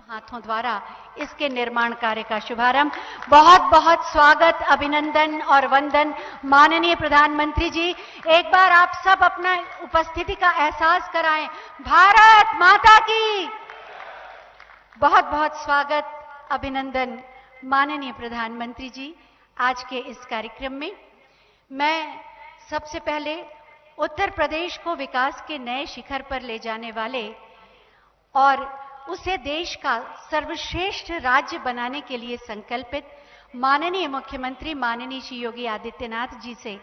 हाथों द्वारा इसके निर्माण कार्य का शुभारंभ। बहुत बहुत स्वागत, अभिनंदन और वंदन माननीय प्रधानमंत्री जी। एक बार आप सब अपना उपस्थिति का एहसास कराएं। भारत माता की बहुत बहुत स्वागत, अभिनंदन माननीय प्रधानमंत्री जी। आज के इस कार्यक्रम में मैं सबसे पहले उत्तर प्रदेश को विकास के नए शिखर पर ले जाने वाले और उसे देश का सर्वश्रेष्ठ राज्य बनाने के लिए संकल्पित माननीय मुख्यमंत्री माननीय श्री योगी आदित्यनाथ जी से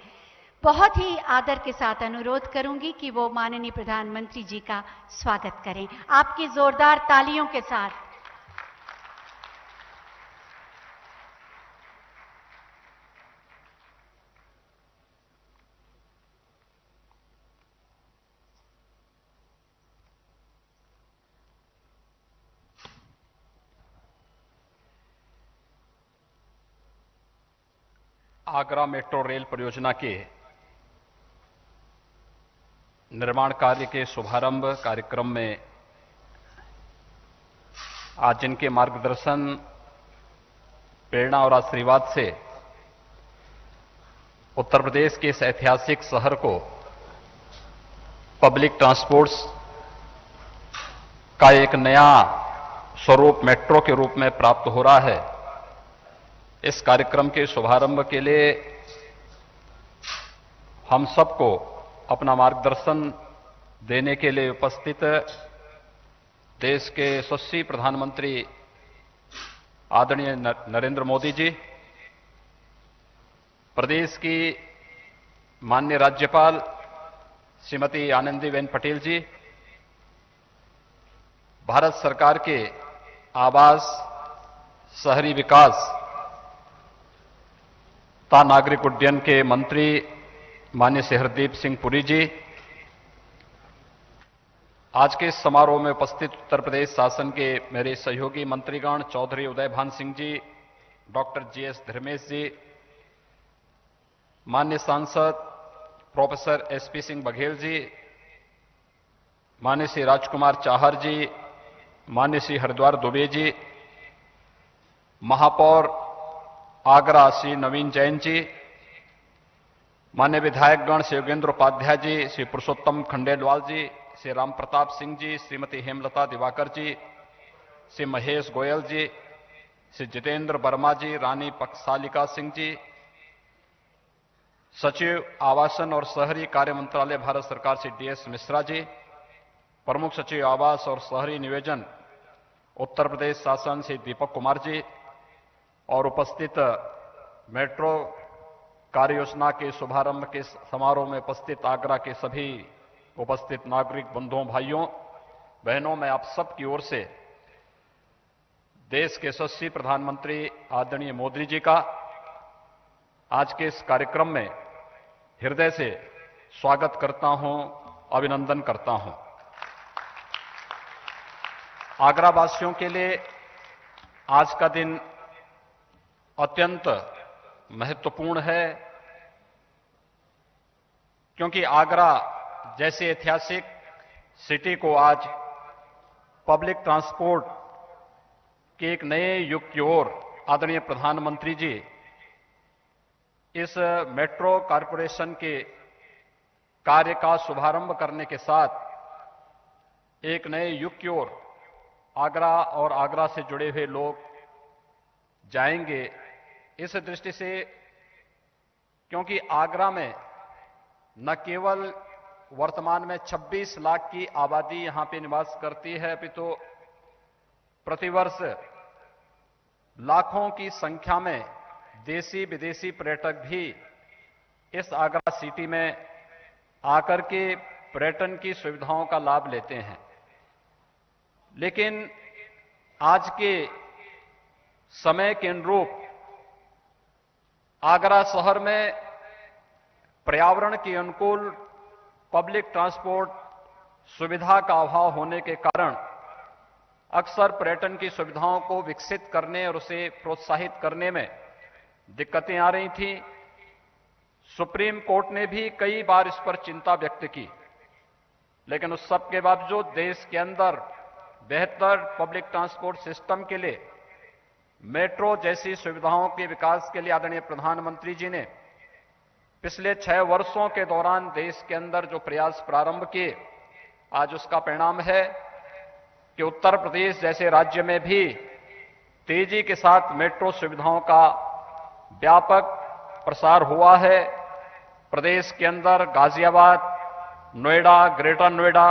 बहुत ही आदर के साथ अनुरोध करूंगी कि वो माननीय प्रधानमंत्री जी का स्वागत करें आपकी जोरदार तालियों के साथ। आगरा मेट्रो रेल परियोजना के निर्माण कार्य के शुभारंभ कार्यक्रम में आज जिनके मार्गदर्शन, प्रेरणा और आशीर्वाद से उत्तर प्रदेश के इस ऐतिहासिक शहर को पब्लिक ट्रांसपोर्ट्स का एक नया स्वरूप मेट्रो के रूप में प्राप्त हो रहा है, इस कार्यक्रम के शुभारंभ के लिए हम सबको अपना मार्गदर्शन देने के लिए उपस्थित देश के यशस्वी प्रधानमंत्री आदरणीय नरेंद्र मोदी जी, प्रदेश की माननीय राज्यपाल श्रीमती आनंदीबेन पटेल जी, भारत सरकार के आवास, शहरी विकास तथा नागरिक उड्डयन के मंत्री माननीय श्री हरदीप सिंह पुरी जी, आज के इस समारोह में उपस्थित उत्तर प्रदेश शासन के मेरे सहयोगी मंत्रीगण चौधरी उदयभान सिंह जी, डॉक्टर जीएस धर्मेश जी, माननीय सांसद प्रोफेसर एसपी सिंह बघेल जी, माननीय श्री राजकुमार चाहर जी, माननीय श्री हरिद्वार दुबे जी, महापौर आगरा श्री नवीन जैन जी, माननीय विधायकगण श्री योगेंद्र उपाध्याय जी, श्री पुरुषोत्तम खंडेलवाल जी, श्री राम प्रताप सिंह जी, श्रीमती हेमलता दिवाकर जी, श्री महेश गोयल जी, श्री जितेंद्र वर्मा जी, रानी पक्षसालिका सिंह जी, सचिव आवासन और शहरी कार्य मंत्रालय भारत सरकार श्री डीएस मिश्रा जी, प्रमुख सचिव आवास और शहरी नियोजन उत्तर प्रदेश शासन श्री दीपक कुमार जी और उपस्थित मेट्रो कार्य योजना के शुभारंभ के समारोह में उपस्थित आगरा के सभी उपस्थित नागरिक बंधुओं, भाइयों, बहनों, मैं आप सब की ओर से देश के यशस्वी प्रधानमंत्री आदरणीय मोदी जी का आज के इस कार्यक्रम में हृदय से स्वागत करता हूं, अभिनंदन करता हूं। आगरा वासियों के लिए आज का दिन अत्यंत महत्वपूर्ण है, क्योंकि आगरा जैसे ऐतिहासिक सिटी को आज पब्लिक ट्रांसपोर्ट के एक नए युग की ओर आदरणीय प्रधानमंत्री जी इस मेट्रो कॉरपोरेशन के कार्य का शुभारंभ करने के साथ एक नए युग की ओर आगरा और आगरा से जुड़े हुए लोग जाएंगे। इस दृष्टि से, क्योंकि आगरा में न केवल वर्तमान में 26 लाख की आबादी यहां पे निवास करती है, अपितु प्रतिवर्ष लाखों की संख्या में देशी विदेशी पर्यटक भी इस आगरा सिटी में आकर के पर्यटन की सुविधाओं का लाभ लेते हैं। लेकिन आज के समय के अनुरूप आगरा शहर में पर्यावरण के अनुकूल पब्लिक ट्रांसपोर्ट सुविधा का अभाव होने के कारण अक्सर पर्यटन की सुविधाओं को विकसित करने और उसे प्रोत्साहित करने में दिक्कतें आ रही थी। सुप्रीम कोर्ट ने भी कई बार इस पर चिंता व्यक्त की, लेकिन उस सब के बावजूद देश के अंदर बेहतर पब्लिक ट्रांसपोर्ट सिस्टम के लिए, मेट्रो जैसी सुविधाओं के विकास के लिए आदरणीय प्रधानमंत्री जी ने पिछले 6 वर्षों के दौरान देश के अंदर जो प्रयास प्रारंभ किए, आज उसका परिणाम है कि उत्तर प्रदेश जैसे राज्य में भी तेजी के साथ मेट्रो सुविधाओं का व्यापक प्रसार हुआ है। प्रदेश के अंदर गाजियाबाद, नोएडा, ग्रेटर नोएडा,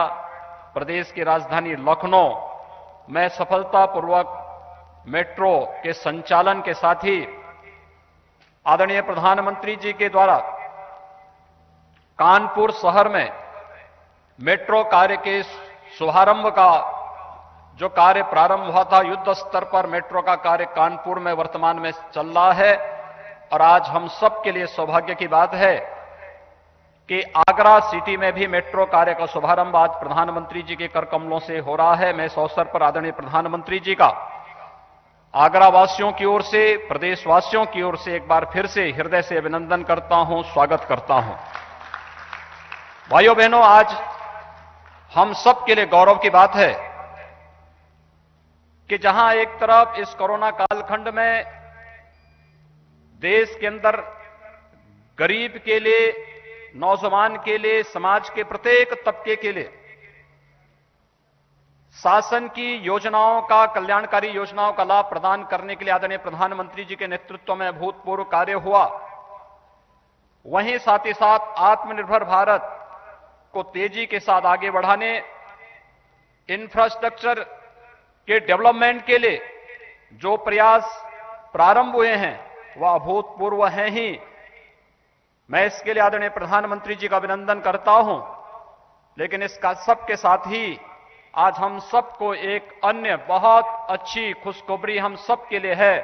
प्रदेश की राजधानी लखनऊ में सफलतापूर्वक मेट्रो के संचालन के साथ ही आदरणीय प्रधानमंत्री जी के द्वारा कानपुर शहर में मेट्रो कार्य के शुभारंभ का जो कार्य प्रारंभ हुआ था, युद्ध स्तर पर मेट्रो का कार्य कानपुर में वर्तमान में चल रहा है। और आज हम सब के लिए सौभाग्य की बात है कि आगरा सिटी में भी मेट्रो कार्य का शुभारंभ आज प्रधानमंत्री जी के कर कमलों से हो रहा है। मैं इस अवसर पर आदरणीय प्रधानमंत्री जी का आगरा वासियों की ओर से, प्रदेशवासियों की ओर से एक बार फिर से हृदय से अभिनंदन करता हूं, स्वागत करता हूं। भाइयों बहनों, आज हम सब के लिए गौरव की बात है कि जहां एक तरफ इस कोरोना कालखंड में देश के अंदर गरीब के लिए, नौजवान के लिए, समाज के प्रत्येक तबके के लिए शासन की योजनाओं का, कल्याणकारी योजनाओं का लाभ प्रदान करने के लिए आदरणीय प्रधानमंत्री जी के नेतृत्व में अभूतपूर्व कार्य हुआ, वहीं साथ ही साथ आत्मनिर्भर भारत को तेजी के साथ आगे बढ़ाने, इंफ्रास्ट्रक्चर के डेवलपमेंट के लिए जो प्रयास प्रारंभ हुए हैं वह अभूतपूर्व हैं ही। मैं इसके लिए आदरणीय प्रधानमंत्री जी का अभिनंदन करता हूं, लेकिन इसका सबके साथ ही आज हम सबको एक अन्य बहुत अच्छी खुशखबरी हम सबके लिए है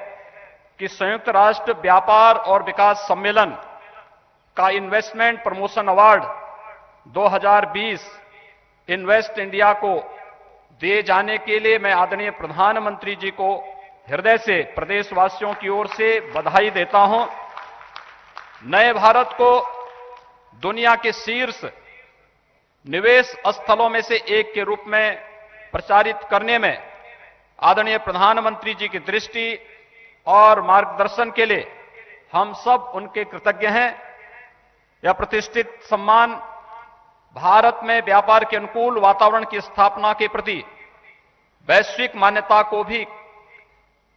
कि संयुक्त राष्ट्र व्यापार और विकास सम्मेलन का investment promotion award 2020 invest India को दिए जाने के लिए मैं आदरणीय प्रधानमंत्री जी को हृदय से, प्रदेशवासियों की ओर से बधाई देता हूं। नए भारत को दुनिया के शीर्ष निवेश स्थलों में से एक के रूप में प्रचारित करने में आदरणीय प्रधानमंत्री जी की दृष्टि और मार्गदर्शन के लिए हम सब उनके कृतज्ञ हैं। यह प्रतिष्ठित सम्मान भारत में व्यापार के अनुकूल वातावरण की स्थापना के प्रति वैश्विक मान्यता को भी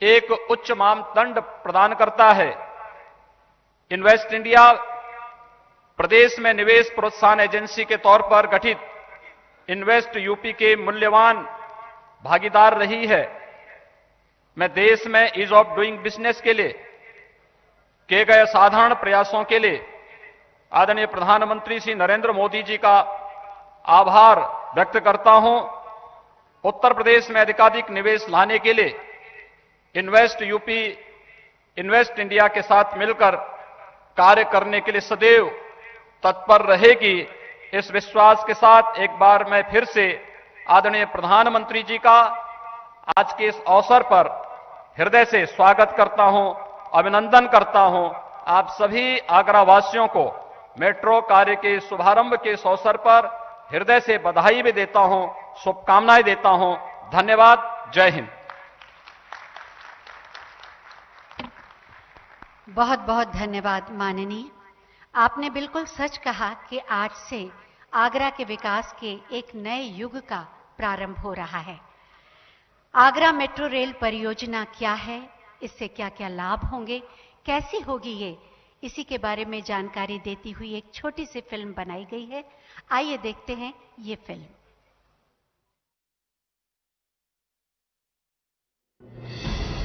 एक उच्च मानदंड प्रदान करता है। इन्वेस्ट इंडिया प्रदेश में निवेश प्रोत्साहन एजेंसी के तौर पर गठित इन्वेस्ट यूपी के मूल्यवान भागीदार रही है। मैं देश में ईज ऑफ डूइंग बिजनेस के लिए किए गए साधारण प्रयासों के लिए आदरणीय प्रधानमंत्री श्री नरेंद्र मोदी जी का आभार व्यक्त करता हूं। उत्तर प्रदेश में अधिकाधिक निवेश लाने के लिए इन्वेस्ट यूपी, इन्वेस्ट इंडिया के साथ मिलकर कार्य करने के लिए सदैव तत्पर रहेगी। इस विश्वास के साथ एक बार मैं फिर से आदरणीय प्रधानमंत्री जी का आज के इस अवसर पर हृदय से स्वागत करता हूं, अभिनंदन करता हूं। आप सभी आगरा वासियों को मेट्रो कार्य के शुभारंभ के इस अवसर पर हृदय से बधाई भी देता हूं, शुभकामनाएं देता हूं। धन्यवाद। जय हिंद। बहुत बहुत धन्यवाद माननीय। आपने बिल्कुल सच कहा कि आज से आगरा के विकास के एक नए युग का प्रारंभ हो रहा है। आगरा मेट्रो रेल परियोजना क्या है, इससे क्या क्या लाभ होंगे, कैसी होगी ये, इसी के बारे में जानकारी देती हुई एक छोटी सी फिल्म बनाई गई है। आइए देखते हैं ये फिल्म।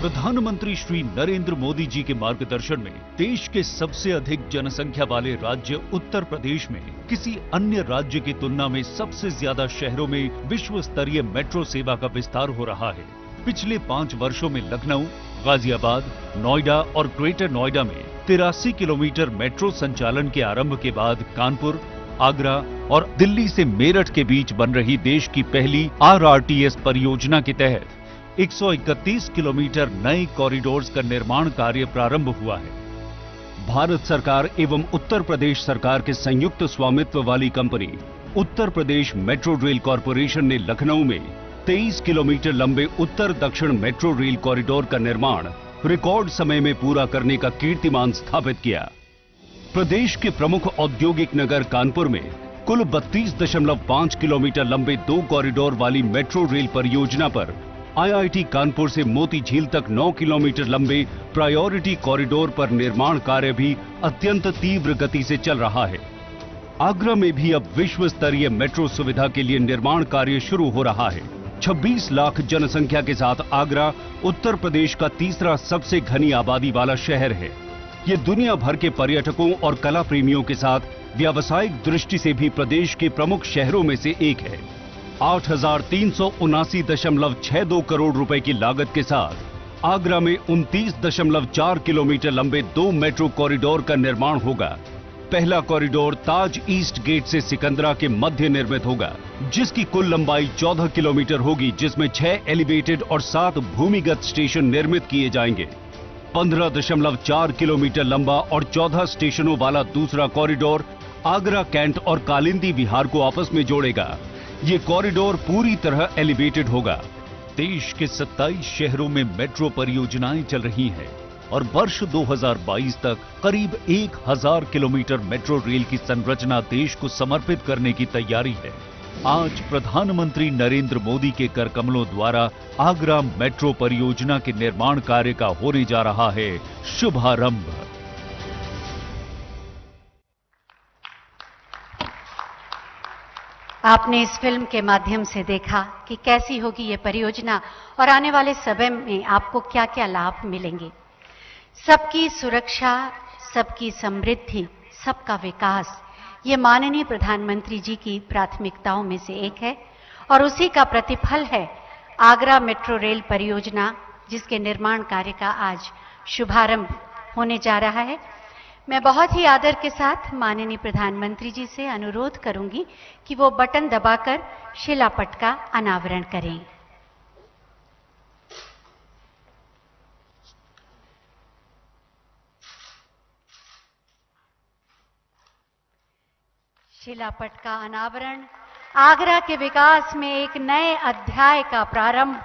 प्रधानमंत्री श्री नरेंद्र मोदी जी के मार्गदर्शन में देश के सबसे अधिक जनसंख्या वाले राज्य उत्तर प्रदेश में किसी अन्य राज्य की तुलना में सबसे ज्यादा शहरों में विश्व स्तरीय मेट्रो सेवा का विस्तार हो रहा है। पिछले 5 वर्षों में लखनऊ, गाजियाबाद, नोएडा और ग्रेटर नोएडा में 83 किलोमीटर मेट्रो संचालन के आरंभ के बाद कानपुर, आगरा और दिल्ली से मेरठ के बीच बन रही देश की पहली RRTS परियोजना के तहत 131 किलोमीटर नए कॉरिडोर्स का निर्माण कार्य प्रारंभ हुआ है। भारत सरकार एवं उत्तर प्रदेश सरकार के संयुक्त स्वामित्व वाली company Uttar Pradesh metro rail corporation ने लखनऊ में 23 किलोमीटर लंबे उत्तर दक्षिण मेट्रो रेल कॉरिडोर का निर्माण रिकॉर्ड समय में पूरा करने का कीर्तिमान स्थापित किया। प्रदेश के प्रमुख औद्योगिक नगर कानपुर में कुल 32.5 किलोमीटर लंबे 2 कॉरिडोर वाली मेट्रो रेल परियोजना पर आईआईटी कानपुर से मोती झील तक 9 किलोमीटर लंबे प्रायोरिटी कॉरिडोर पर निर्माण कार्य भी अत्यंत तीव्र गति से चल रहा है। आगरा में भी अब विश्व स्तरीय मेट्रो सुविधा के लिए निर्माण कार्य शुरू हो रहा है। 26 लाख जनसंख्या के साथ आगरा उत्तर प्रदेश का तीसरा सबसे घनी आबादी वाला शहर है। ये दुनिया भर के पर्यटकों और कला प्रेमियों के साथ व्यावसायिक दृष्टि से भी प्रदेश के प्रमुख शहरों में से एक है। 8,379.62 करोड़ रुपए की लागत के साथ आगरा में 29.4 किलोमीटर लंबे 2 मेट्रो कॉरिडोर का निर्माण होगा। पहला कॉरिडोर ताज ईस्ट गेट से सिकंदरा के मध्य निर्मित होगा, जिसकी कुल लंबाई 14 किलोमीटर होगी, जिसमें 6 एलिवेटेड और 7 भूमिगत स्टेशन निर्मित किए जाएंगे। 15.4 किलोमीटर लंबा और 14 स्टेशनों वाला दूसरा कॉरिडोर आगरा कैंट और कालिंदी विहार को आपस में जोड़ेगा। ये कॉरिडोर पूरी तरह एलिवेटेड होगा। देश के 27 शहरों में मेट्रो परियोजनाएं चल रही हैं और वर्ष 2022 तक करीब 1000 किलोमीटर मेट्रो रेल की संरचना देश को समर्पित करने की तैयारी है। आज प्रधानमंत्री नरेंद्र मोदी के कर कमलों द्वारा आगरा मेट्रो परियोजना के निर्माण कार्य का होने जा रहा है शुभारंभ। आपने इस फिल्म के माध्यम से देखा कि कैसी होगी ये परियोजना और आने वाले समय में आपको क्या-क्या लाभ मिलेंगे। सबकी सुरक्षा, सबकी समृद्धि, सबका विकास, ये माननीय प्रधानमंत्री जी की प्राथमिकताओं में से एक है और उसी का प्रतिफल है आगरा मेट्रो रेल परियोजना, जिसके निर्माण कार्य का आज शुभारंभ होने जा रहा है। मैं बहुत ही आदर के साथ माननीय प्रधानमंत्री जी से अनुरोध करूंगी कि वो बटन दबाकर शिलापट का अनावरण करें। शिलापट का अनावरण आगरा के विकास में एक नए अध्याय का प्रारंभ,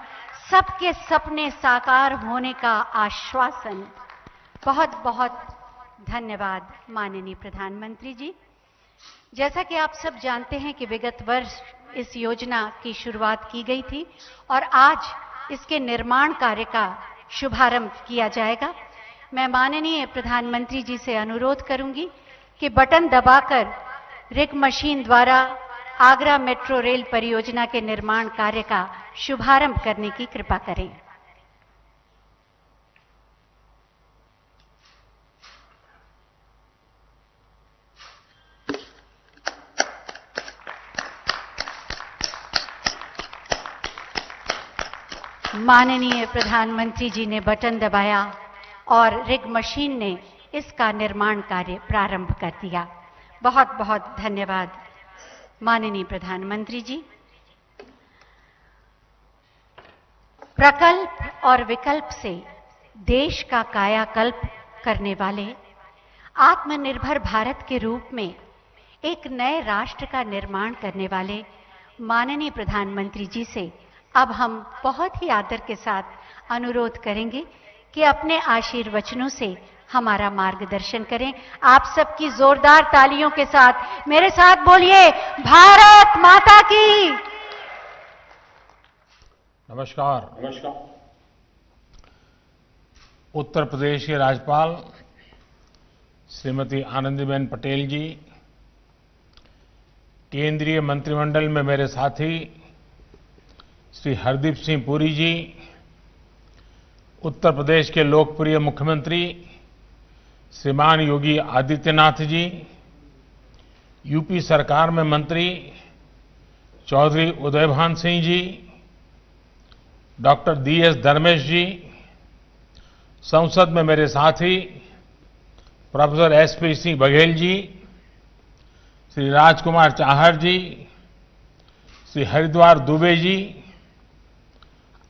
सबके सपने साकार होने का आश्वासन। बहुत बहुत धन्यवाद माननीय प्रधानमंत्री जी। जैसा कि आप सब जानते हैं कि विगत वर्ष इस योजना की शुरुआत की गई थी और आज इसके निर्माण कार्य का शुभारंभ किया जाएगा। मैं माननीय प्रधानमंत्री जी से अनुरोध करूंगी कि बटन दबाकर रिग मशीन द्वारा आगरा मेट्रो रेल परियोजना के निर्माण कार्य का शुभारंभ करने की कृपा करें। माननीय प्रधानमंत्री जी ने बटन दबाया और रिग मशीन ने इसका निर्माण कार्य प्रारंभ कर दिया। बहुत बहुत धन्यवाद माननीय प्रधानमंत्री जी। प्रकल्प और विकल्प से देश का कायाकल्प करने वाले आत्मनिर्भर भारत के रूप में एक नए राष्ट्र का निर्माण करने वाले माननीय प्रधानमंत्री जी से अब हम बहुत ही आदर के साथ अनुरोध करेंगे कि अपने आशीर्वचनों से हमारा मार्गदर्शन करें। आप सबकी जोरदार तालियों के साथ मेरे साथ बोलिए, भारत माता की। नमस्कार। उत्तर प्रदेश के राज्यपाल श्रीमती आनंदीबेन पटेल जी, केंद्रीय मंत्रिमंडल में मेरे साथी श्री हरदीप सिंह पुरी जी, उत्तर प्रदेश के लोकप्रिय मुख्यमंत्री श्रीमान योगी आदित्यनाथ जी, यूपी सरकार में मंत्री चौधरी उदयभान सिंह जी, डॉक्टर DS धर्मेश जी, संसद में मेरे साथी प्रोफेसर SP सिंह बघेल जी, श्री राजकुमार चाहर जी, श्री हरिद्वार दुबे जी,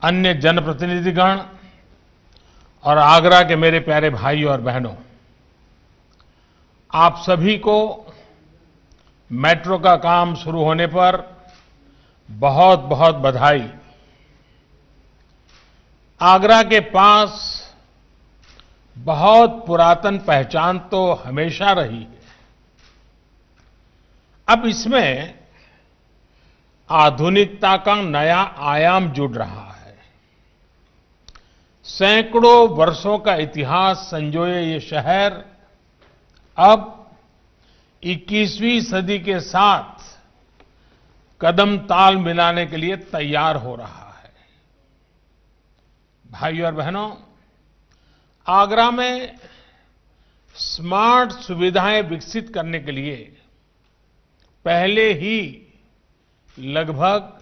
अन्य जनप्रतिनिधिगण और आगरा के मेरे प्यारे भाइयों और बहनों, आप सभी को मेट्रो का काम शुरू होने पर बहुत बहुत बधाई। आगरा के पास बहुत पुरातन पहचान तो हमेशा रही है। अब इसमें आधुनिकता का नया आयाम जुड़ रहा है। सैकड़ों वर्षों का इतिहास संजोए ये शहर अब 21वीं सदी के साथ कदम ताल मिलाने के लिए तैयार हो रहा है। भाइयों और बहनों, आगरा में स्मार्ट सुविधाएं विकसित करने के लिए पहले ही लगभग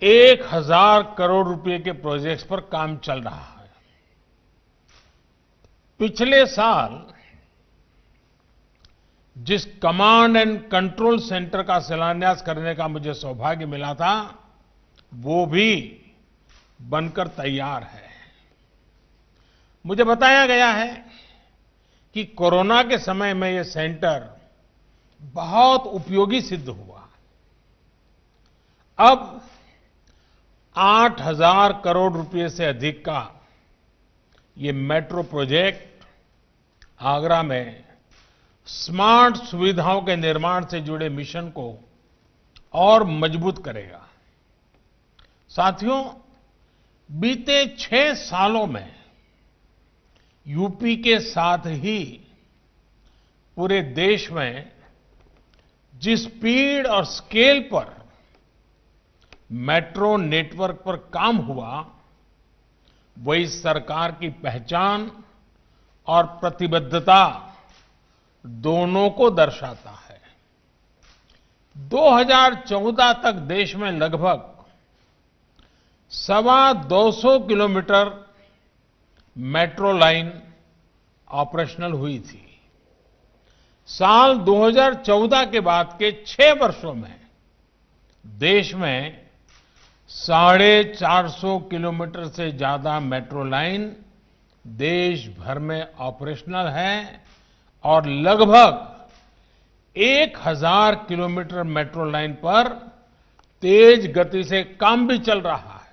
1000 करोड़ रुपए के प्रोजेक्ट्स पर काम चल रहा है। पिछले साल जिस कमांड एंड कंट्रोल सेंटर का शिलान्यास करने का मुझे सौभाग्य मिला था, वो भी बनकर तैयार है। मुझे बताया गया है कि कोरोना के समय में ये सेंटर बहुत उपयोगी सिद्ध हुआ। अब 8000 करोड़ रुपए से अधिक का ये मेट्रो प्रोजेक्ट आगरा में स्मार्ट सुविधाओं के निर्माण से जुड़े मिशन को और मजबूत करेगा। साथियों, बीते 6 सालों में यूपी के साथ ही पूरे देश में जिस स्पीड और स्केल पर मेट्रो नेटवर्क पर काम हुआ, वही सरकार की पहचान और प्रतिबद्धता दोनों को दर्शाता है। 2014 तक देश में लगभग 225 किलोमीटर मेट्रो लाइन ऑपरेशनल हुई थी। साल 2014 के बाद के 6 वर्षों में देश में 450 किलोमीटर से ज्यादा मेट्रो लाइन देश भर में ऑपरेशनल है और लगभग 1000 किलोमीटर मेट्रो लाइन पर तेज गति से काम भी चल रहा है।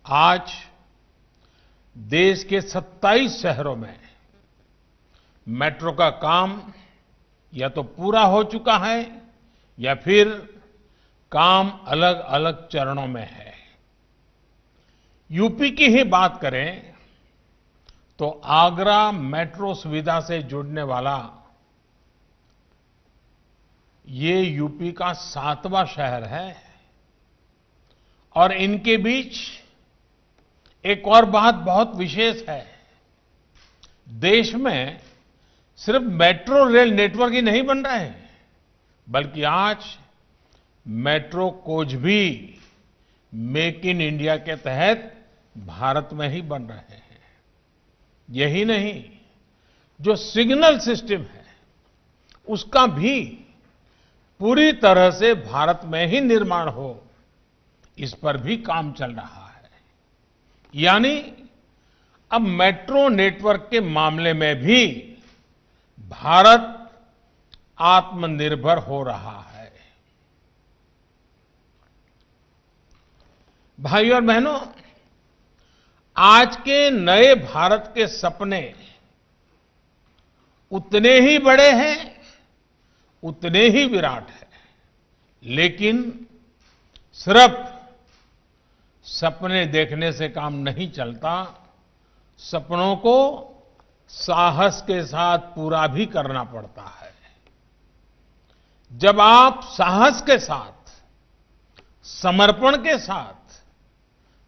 आज देश के 27 शहरों में मेट्रो का काम या तो पूरा हो चुका है या फिर काम अलग अलग चरणों में है। यूपी की ही बात करें तो आगरा मेट्रो सुविधा से जुड़ने वाला ये यूपी का 7वां शहर है। और इनके बीच एक और बात बहुत विशेष है। देश में सिर्फ मेट्रो रेल नेटवर्क ही नहीं बन रहे हैं, बल्कि आज मेट्रो कोच भी मेक इन इंडिया के तहत भारत में ही बन रहे हैं। यही नहीं, जो सिग्नल सिस्टम है उसका भी पूरी तरह से भारत में ही निर्माण हो, इस पर भी काम चल रहा है। यानी अब मेट्रो नेटवर्क के मामले में भी भारत आत्मनिर्भर हो रहा है। भाइयों और बहनों, आज के नए भारत के सपने उतने ही बड़े हैं, उतने ही विराट हैं, लेकिन सिर्फ सपने देखने से काम नहीं चलता। सपनों को साहस के साथ पूरा भी करना पड़ता है। जब आप साहस के साथ, समर्पण के साथ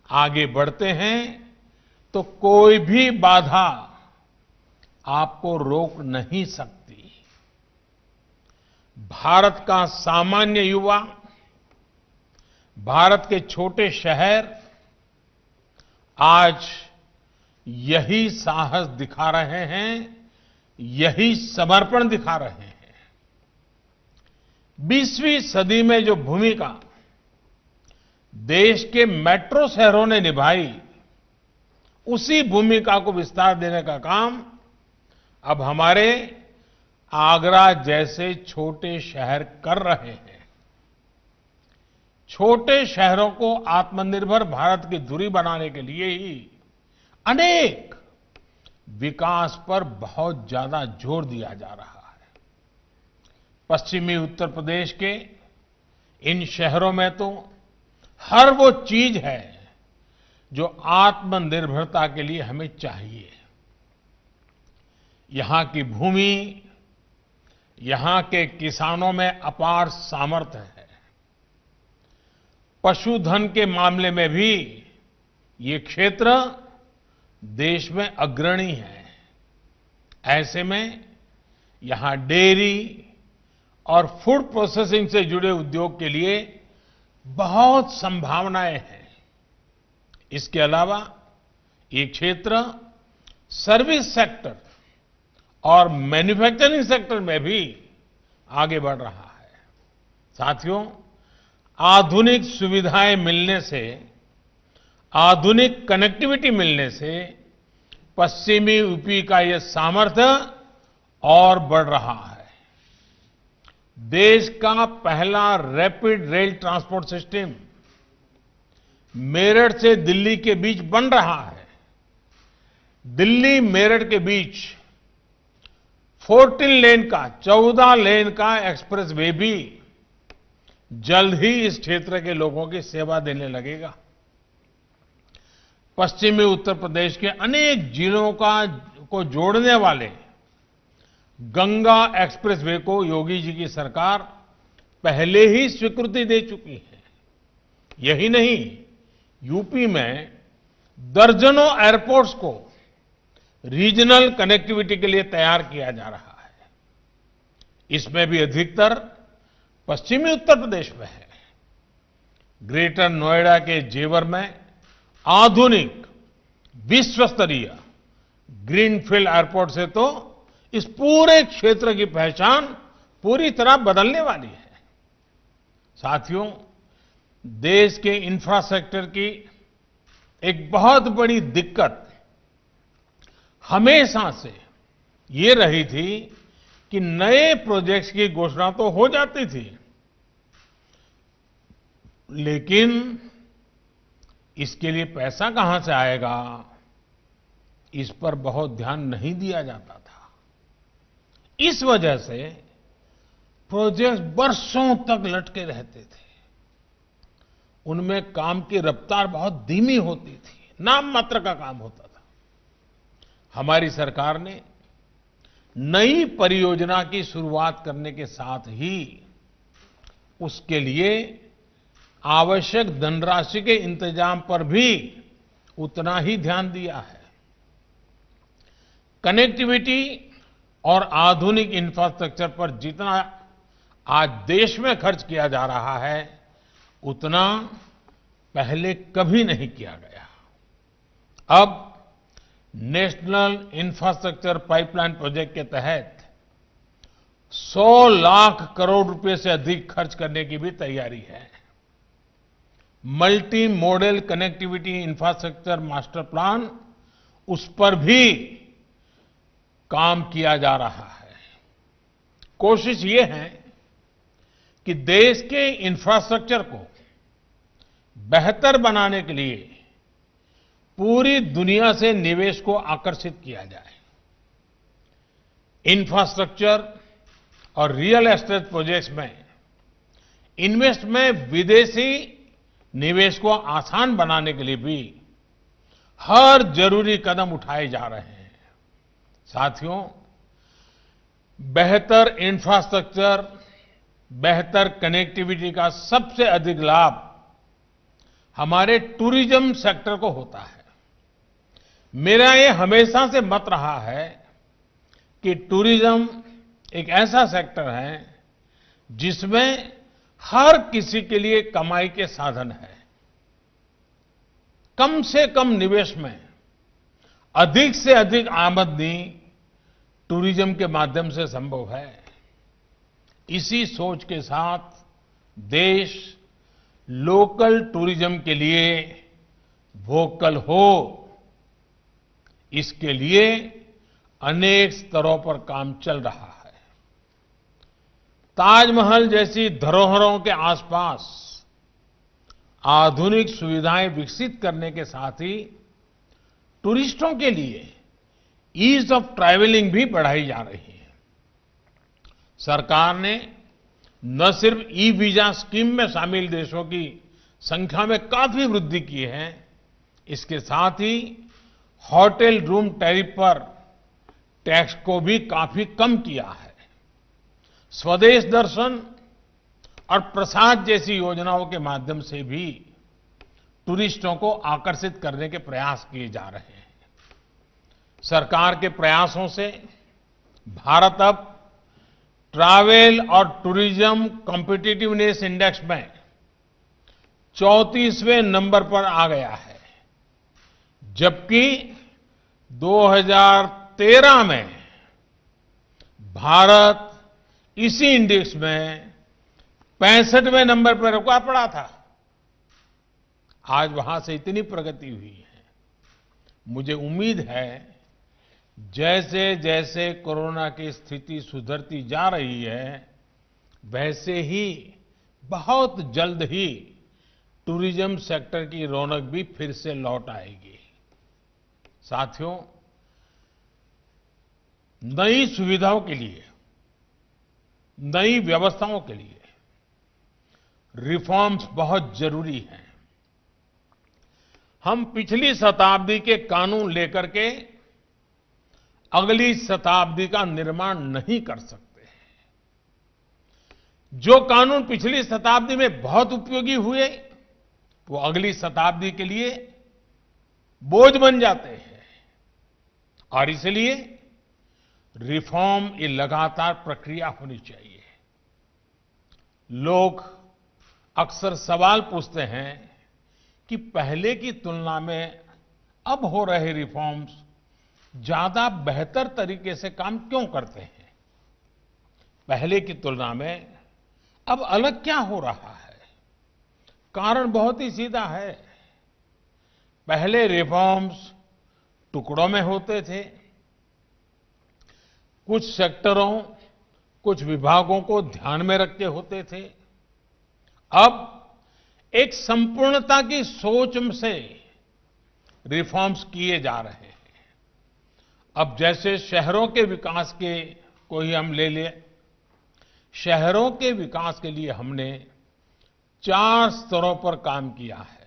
आगे बढ़ते हैं तो कोई भी बाधा आपको रोक नहीं सकती। भारत का सामान्य युवा, भारत के छोटे शहर आज यही साहस दिखा रहे हैं, यही समर्पण दिखा रहे हैं। 20वीं सदी में जो भूमिका देश के मेट्रो शहरों ने निभाई, उसी भूमिका को विस्तार देने का काम अब हमारे आगरा जैसे छोटे शहर कर रहे हैं। छोटे शहरों को आत्मनिर्भर भारत की धुरी बनाने के लिए ही अनेक विकास पर बहुत ज्यादा जोर दिया जा रहा है। पश्चिमी उत्तर प्रदेश के इन शहरों में तो हर वो चीज है जो आत्मनिर्भरता के लिए हमें चाहिए। यहां की भूमि, यहां के किसानों में अपार सामर्थ्य है। पशुधन के मामले में भी ये क्षेत्र देश में अग्रणी है। ऐसे में यहां डेयरी और फूड प्रोसेसिंग से जुड़े उद्योग के लिए बहुत संभावनाएं हैं। इसके अलावा ये क्षेत्र सर्विस सेक्टर और मैन्युफैक्चरिंग सेक्टर में भी आगे बढ़ रहा है। साथियों, आधुनिक सुविधाएं मिलने से, आधुनिक कनेक्टिविटी मिलने से पश्चिमी यूपी का ये सामर्थ्य और बढ़ रहा है। देश का पहला rapid rail transport system Meerut से दिल्ली के बीच बन रहा है। दिल्ली मेरठ के बीच 14 लेन का एक्सप्रेस वे भी जल्द ही इस क्षेत्र के लोगों की सेवा देने लगेगा। पश्चिमी उत्तर प्रदेश के अनेक जिलों को जोड़ने वाले गंगा एक्सप्रेस वे को योगी जी की सरकार पहले ही स्वीकृति दे चुकी है। यही नहीं, यूपी में दर्जनों एयरपोर्ट्स को रीजनल कनेक्टिविटी के लिए तैयार किया जा रहा है। इसमें भी अधिकतर पश्चिमी उत्तर प्रदेश में है। ग्रेटर नोएडा के जेवर में आधुनिक विश्व स्तरीय ग्रीनफील्ड एयरपोर्ट से तो इस पूरे क्षेत्र की पहचान पूरी तरह बदलने वाली है। साथियों, देश के इंफ्रास्ट्रक्चर की एक बहुत बड़ी दिक्कत हमेशा से ये रही थी कि नए प्रोजेक्ट्स की घोषणा तो हो जाती थी, लेकिन इसके लिए पैसा कहां से आएगा, इस पर बहुत ध्यान नहीं दिया जाता था। इस वजह से प्रोजेक्ट बरसों तक लटके रहते थे। उनमें काम की रफ्तार बहुत धीमी होती थी, नाम मात्र का काम होता था। हमारी सरकार ने नई परियोजना की शुरुआत करने के साथ ही उसके लिए आवश्यक धनराशि के इंतजाम पर भी उतना ही ध्यान दिया है। कनेक्टिविटी और आधुनिक इंफ्रास्ट्रक्चर पर जितना आज देश में खर्च किया जा रहा है, उतना पहले कभी नहीं किया गया। अब नेशनल इंफ्रास्ट्रक्चर पाइपलाइन प्रोजेक्ट के तहत 100 लाख करोड़ रुपए से अधिक खर्च करने की भी तैयारी है। Multi modal connectivity infrastructure master plan, उस पर भी काम किया जा रहा है। कोशिश ये है कि देश के इंफ्रास्ट्रक्चर को बेहतर बनाने के लिए पूरी दुनिया से निवेश को आकर्षित किया जाए। इंफ्रास्ट्रक्चर और रियल एस्टेट प्रोजेक्ट्स में इन्वेस्ट में विदेशी निवेश को आसान बनाने के लिए भी हर जरूरी कदम उठाए जा रहे हैं। साथियों, बेहतर इंफ्रास्ट्रक्चर, बेहतर कनेक्टिविटी का सबसे अधिक लाभ हमारे टूरिज्म सेक्टर को होता है। मेरा ये हमेशा से मत रहा है कि टूरिज्म एक ऐसा सेक्टर है जिसमें हर किसी के लिए कमाई के साधन है। कम से कम निवेश में अधिक से अधिक आमदनी टूरिज्म के माध्यम से संभव है। इसी सोच के साथ देश लोकल टूरिज्म के लिए वोकल हो, इसके लिए अनेक स्तरों पर काम चल रहा है। ताजमहल जैसी धरोहरों के आसपास आधुनिक सुविधाएं विकसित करने के साथ ही टूरिस्टों के लिए ईज ऑफ ट्रैवलिंग भी बढ़ाई जा रही है। सरकार ने न सिर्फ ई वीजा स्कीम में शामिल देशों की संख्या में काफी वृद्धि की है, इसके साथ ही होटल रूम टैरिफ पर टैक्स को भी काफी कम किया है। स्वदेश दर्शन और प्रसाद जैसी योजनाओं के माध्यम से भी टूरिस्टों को आकर्षित करने के प्रयास किए जा रहे हैं। सरकार के प्रयासों से भारत अब ट्रैवल और टूरिज्म कॉम्पिटिटिवनेस इंडेक्स में 34वें नंबर पर आ गया है, जबकि 2013 में भारत इसी इंडेक्स में 65वें नंबर पर रुका पड़ा था। आज वहां से इतनी प्रगति हुई है। मुझे उम्मीद है जैसे जैसे कोरोना की स्थिति सुधरती जा रही है, वैसे ही बहुत जल्द ही टूरिज्म सेक्टर की रौनक भी फिर से लौट आएगी। साथियों, नई सुविधाओं के लिए, नई व्यवस्थाओं के लिए रिफॉर्म्स बहुत जरूरी हैं। हम पिछली शताब्दी के कानून लेकर के अगली शताब्दी का निर्माण नहीं कर सकते। जो कानून पिछली शताब्दी में बहुत उपयोगी हुए, वो अगली शताब्दी के लिए बोझ बन जाते हैं, और इसलिए रिफॉर्म ये लगातार प्रक्रिया होनी चाहिए। लोग अक्सर सवाल पूछते हैं कि पहले की तुलना में अब हो रहे रिफॉर्म्स ज्यादा बेहतर तरीके से काम क्यों करते हैं? पहले की तुलना में अब अलग क्या हो रहा है? कारण बहुत ही सीधा है। पहले रिफॉर्म्स टुकड़ों में होते थे, कुछ सेक्टरों, कुछ विभागों को ध्यान में रख के होते थे। अब एक संपूर्णता की सोच से रिफॉर्म्स किए जा रहे हैं। अब जैसे शहरों के विकास के को ही हम ले लें, शहरों के विकास के लिए हमने 4 स्तरों पर काम किया है।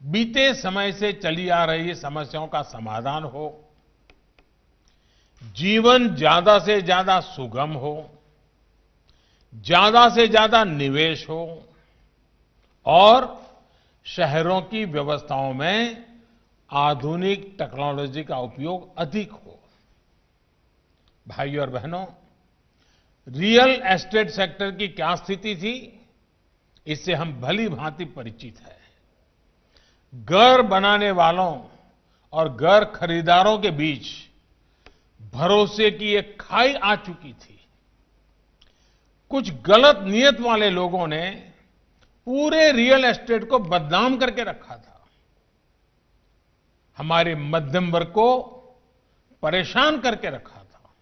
बीते समय से चली आ रही समस्याओं का समाधान हो, जीवन ज्यादा से ज्यादा सुगम हो, ज्यादा से ज्यादा निवेश हो, और शहरों की व्यवस्थाओं में आधुनिक टेक्नोलॉजी का उपयोग अधिक हो। भाइयों और बहनों, रियल एस्टेट सेक्टर की क्या स्थिति थी, इससे हम भली भांति परिचित हैं। घर बनाने वालों और घर खरीदारों के बीच भरोसे की एक खाई आ चुकी थी। कुछ गलत नियत वाले लोगों ने पूरे रियल एस्टेट को बदनाम करके रखा था। हमारे मध्यम वर्ग को परेशान करके रखा था।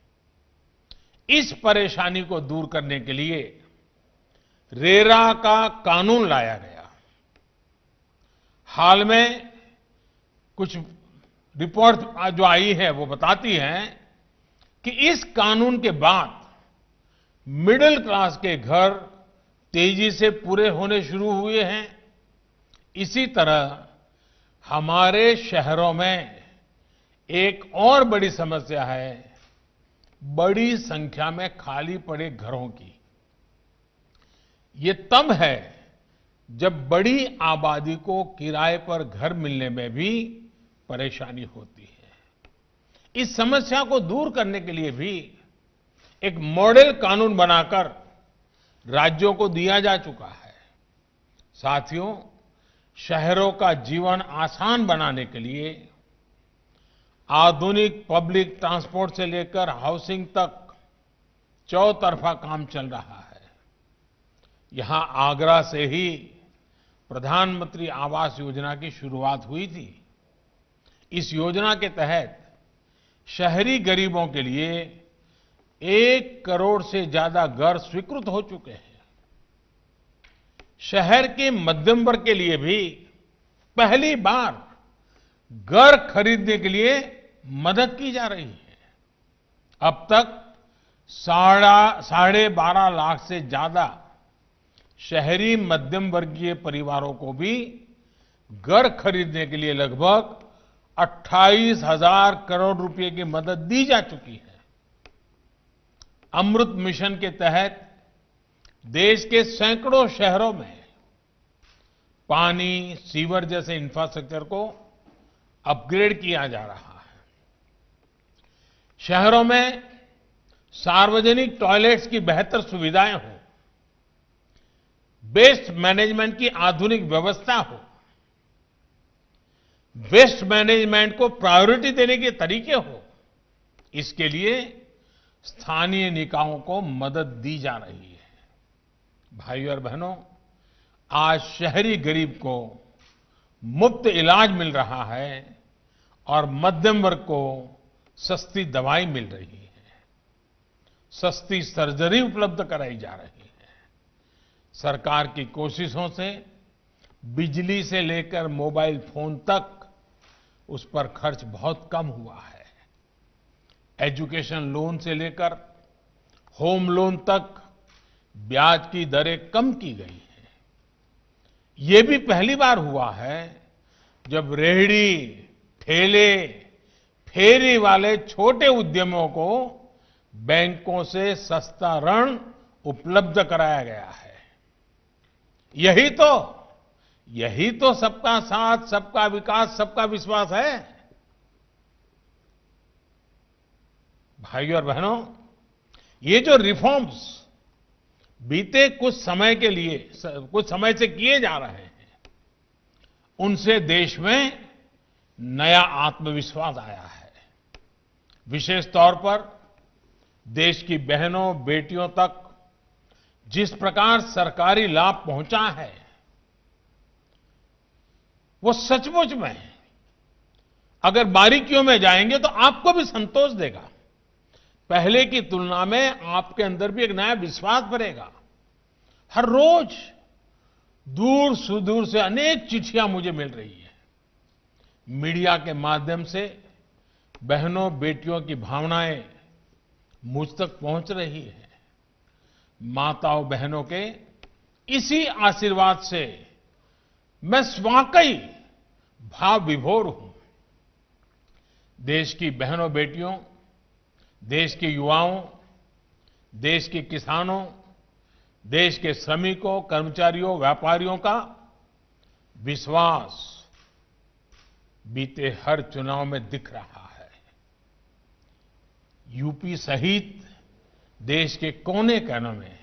इस परेशानी को दूर करने के लिए रेरा का कानून लाया गया। हाल में कुछ रिपोर्ट जो आई है वो बताती हैं कि इस कानून के बाद मिडिल क्लास के घर तेजी से पूरे होने शुरू हुए हैं। इसी तरह हमारे शहरों में एक और बड़ी समस्या है, बड़ी संख्या में खाली पड़े घरों की। ये तब है जब बड़ी आबादी को किराए पर घर मिलने में भी परेशानी होती है। इस समस्या को दूर करने के लिए भी एक मॉडल कानून बनाकर राज्यों को दिया जा चुका है। साथियों, शहरों का जीवन आसान बनाने के लिए आधुनिक पब्लिक ट्रांसपोर्ट से लेकर हाउसिंग तक चौतरफा काम चल रहा है। यहां आगरा से ही प्रधानमंत्री आवास योजना की शुरुआत हुई थी। इस योजना के तहत शहरी गरीबों के लिए 1 करोड़ से ज्यादा घर स्वीकृत हो चुके हैं। शहर के मध्यम वर्ग के लिए भी पहली बार घर खरीदने के लिए मदद की जा रही है। अब तक 12.5 लाख से ज्यादा शहरी मध्यम वर्गीय परिवारों को भी घर खरीदने के लिए लगभग 28,000 करोड़ रुपए की मदद दी जा चुकी है। अमृत मिशन के तहत देश के सैकड़ों शहरों में पानी, सीवर जैसे इंफ्रास्ट्रक्चर को अपग्रेड किया जा रहा है। शहरों में सार्वजनिक टॉयलेट्स की बेहतर सुविधाएं हो, वेस्ट मैनेजमेंट की आधुनिक व्यवस्था हो, वेस्ट मैनेजमेंट को प्रायोरिटी देने के तरीके हो, इसके लिए स्थानीय निकायों को मदद दी जा रही है। भाइयों और बहनों, आज शहरी गरीब को मुफ्त इलाज मिल रहा है और मध्यम वर्ग को सस्ती दवाई मिल रही है, सस्ती सर्जरी उपलब्ध कराई जा रही है। सरकार की कोशिशों से बिजली से लेकर मोबाइल फोन तक उस पर खर्च बहुत कम हुआ है। एजुकेशन लोन से लेकर होम लोन तक ब्याज की दरें कम की गई हैं। ये भी पहली बार हुआ है जब रेहड़ी, ठेले, फेरी वाले छोटे उद्यमियों को बैंकों से सस्ता ऋण उपलब्ध कराया गया है। यही तो सबका साथ, सबका विकास, सबका विश्वास है। भाइयों और बहनों, ये जो रिफॉर्म्स बीते कुछ समय से किए जा रहे हैं, उनसे देश में नया आत्मविश्वास आया है। विशेष तौर पर देश की बहनों, बेटियों तक जिस प्रकार सरकारी लाभ पहुंचा है, वो सचमुच में अगर बारीकियों में जाएंगे तो आपको भी संतोष देगा। पहले की तुलना में आपके अंदर भी एक नया विश्वास भरेगा। हर रोज दूर सुदूर से अनेक चिट्ठियां मुझे मिल रही है। मीडिया के माध्यम से बहनों, बेटियों की भावनाएं मुझ तक पहुंच रही है। माताओं, बहनों के इसी आशीर्वाद से मैं वाकई भाव विभोर हूं। देश की बहनों, बेटियों, देश के युवाओं, देश के किसानों, देश के श्रमिकों, कर्मचारियों, व्यापारियों का विश्वास बीते हर चुनाव में दिख रहा है। यूपी सहित देश के कोने-कोने में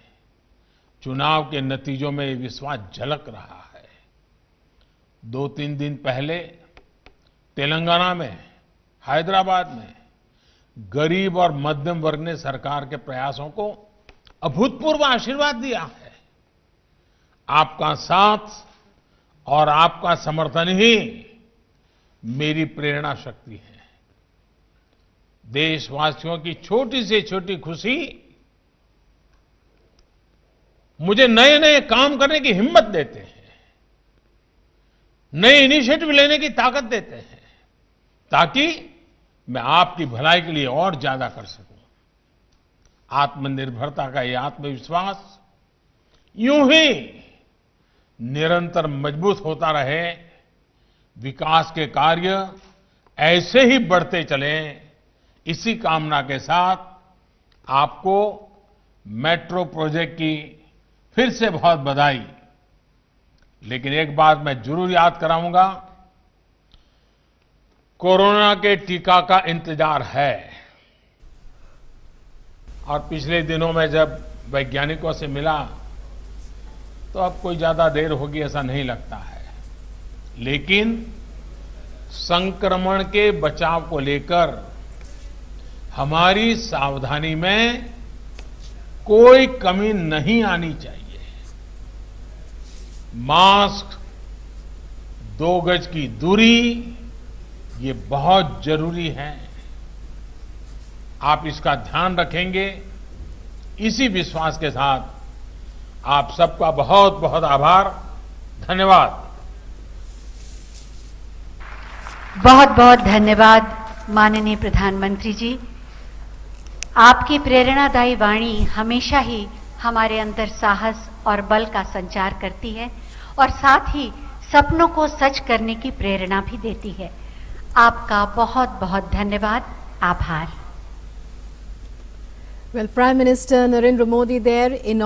चुनाव के नतीजों में ये विश्वास झलक रहा है। 2-3 दिन पहले तेलंगाना में, हैदराबाद में गरीब और मध्यम वर्ग ने सरकार के प्रयासों को अभूतपूर्व आशीर्वाद दिया है। आपका साथ और आपका समर्थन ही मेरी प्रेरणा शक्ति है। देशवासियों की छोटी से छोटी खुशी मुझे नए-नए काम करने की हिम्मत देते हैं, नए इनिशिएटिव लेने की ताकत देते हैं, ताकि मैं आपकी भलाई के लिए और ज्यादा कर सकूं। आत्मनिर्भरता का यह आत्मविश्वास यूं ही निरंतर मजबूत होता रहे, विकास के कार्य ऐसे ही बढ़ते चलें, इसी कामना के साथ आपको मेट्रो प्रोजेक्ट की फिर से बहुत बधाई। लेकिन एक बात मैं जरूर याद कराऊंगा, कोरोना के टीका का इंतजार है। और पिछले दिनों में जब वैज्ञानिकों से मिला तो अब कोई ज्यादा देर होगी ऐसा नहीं लगता है। लेकिन संक्रमण के बचाव को लेकर हमारी सावधानी में कोई कमी नहीं आनी चाहिए। मास्क, 2 गज की दूरी, ये बहुत जरूरी है। आप इसका ध्यान रखेंगे, इसी विश्वास के साथ आप सबका बहुत बहुत आभार, धन्यवाद। बहुत बहुत धन्यवाद माननीय प्रधानमंत्री जी। आपकी प्रेरणादायी वाणी हमेशा ही हमारे अंदर साहस और बल का संचार करती है और साथ ही सपनों को सच करने की प्रेरणा भी देती है। आपका बहुत बहुत धन्यवाद, आभार। Well, Prime Minister Narendra Modi there inaugurated